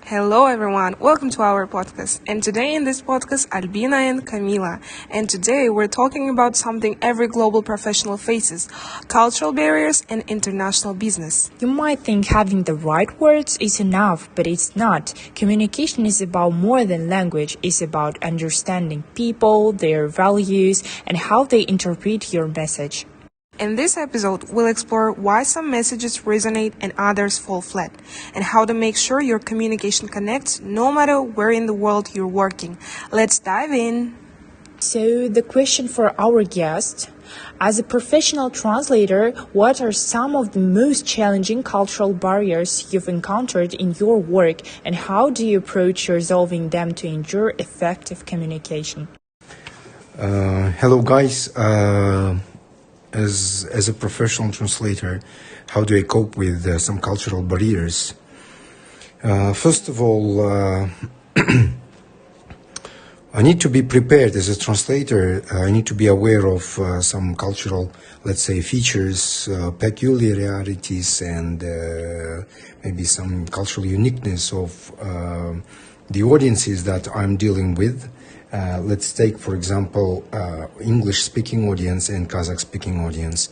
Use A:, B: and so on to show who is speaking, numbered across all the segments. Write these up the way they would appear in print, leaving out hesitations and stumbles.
A: Hello everyone, welcome to our podcast. And today in this podcast, Albina and Camila. And today we're talking about something every global professional faces, cultural barriers and international business.
B: You might think having the right words is enough, but it's not. Communication is about more than language. It's about understanding people, their values, and how they interpret your message.
A: In this episode, we'll explore why some messages resonate and others fall flat, and how to make sure your communication connects no matter where in the world you're working. Let's dive in.
B: So the question for our guest, as a professional translator, what are some of the most challenging cultural barriers you've encountered in your work, and how do you approach resolving them to ensure effective communication?
C: Hello guys. As a professional translator, how do I cope with some cultural barriers? First of all, I need to be prepared as a translator. I need to be aware of some cultural, let's say, features, peculiarities, and maybe some cultural uniqueness of the audiences that I'm dealing with. Let's take, for example, English-speaking audience and Kazakh-speaking audience.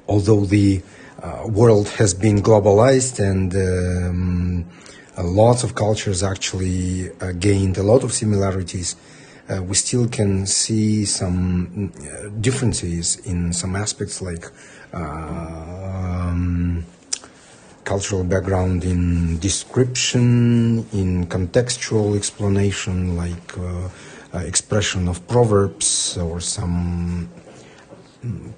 C: Although the world has been globalized and lots of cultures actually gained a lot of similarities, we still can see some differences in some aspects like cultural background in description, in contextual explanation, like expression of proverbs or some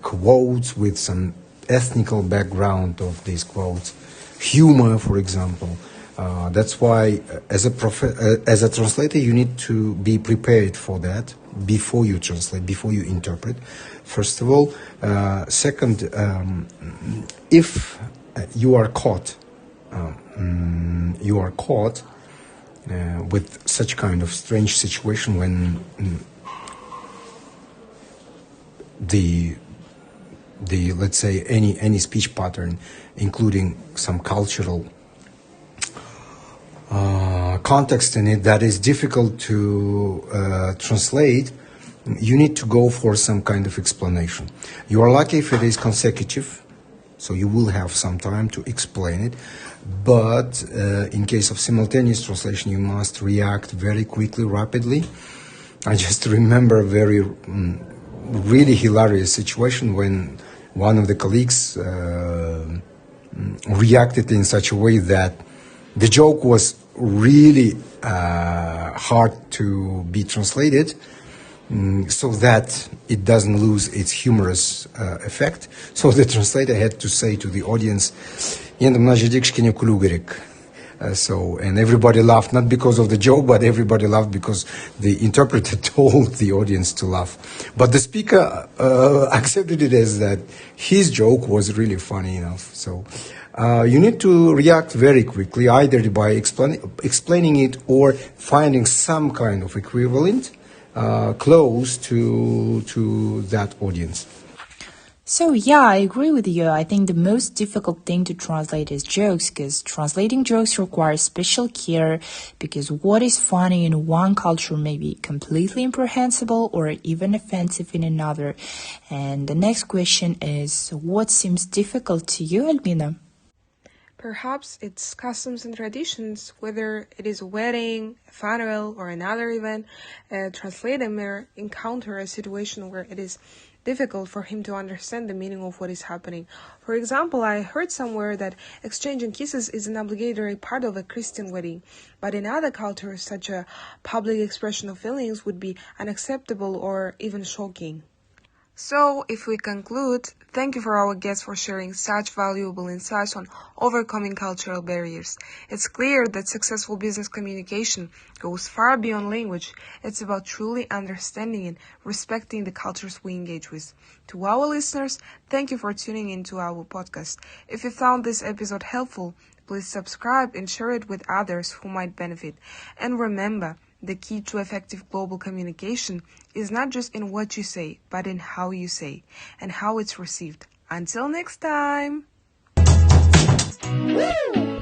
C: quotes with some ethnical background of these quotes, humor, for example. That's why, as a translator, you need to be prepared for that before you translate, before you interpret. First of all, second, if you are caught with such kind of strange situation when the let's say any speech pattern, including some cultural context in it that is difficult to translate, you need to go for some kind of explanation. You are lucky if it is consecutive, so you will have some time to explain it. But in case of simultaneous translation, you must react very quickly, rapidly. I just remember a really hilarious situation when one of the colleagues reacted in such a way that the joke was really hard to be translated, so that it doesn't lose its humorous effect. So the translator had to say to the audience, and everybody laughed, not because of the joke, but everybody laughed because the interpreter told the audience to laugh. But the speaker accepted it as that his joke was really funny enough. So you need to react very quickly, either by explaining it or finding some kind of equivalent close to that audience.
B: So yeah, I agree with you. I think the most difficult thing to translate is jokes, because translating jokes requires special care, because what is funny in one culture may be completely incomprehensible or even offensive in another. And the next question is, what seems difficult to you, Albina?
A: Perhaps it's customs and traditions, whether it is a wedding, a funeral, or another event. A translator may encounter a situation where it is difficult for him to understand the meaning of what is happening. For example, I heard somewhere that exchanging kisses is an obligatory part of a Christian wedding, but in other cultures, such a public expression of feelings would be unacceptable or even shocking. So, if we conclude, thank you for our guests for sharing such valuable insights on overcoming cultural barriers. It's clear that successful business communication goes far beyond language. It's about truly understanding and respecting the cultures we engage with. To our listeners, thank you for tuning into our podcast. If you found this episode helpful, please subscribe and share it with others who might benefit. And remember, the key to effective global communication is not just in what you say, but in how you say and how it's received. Until next time!
D: Woo!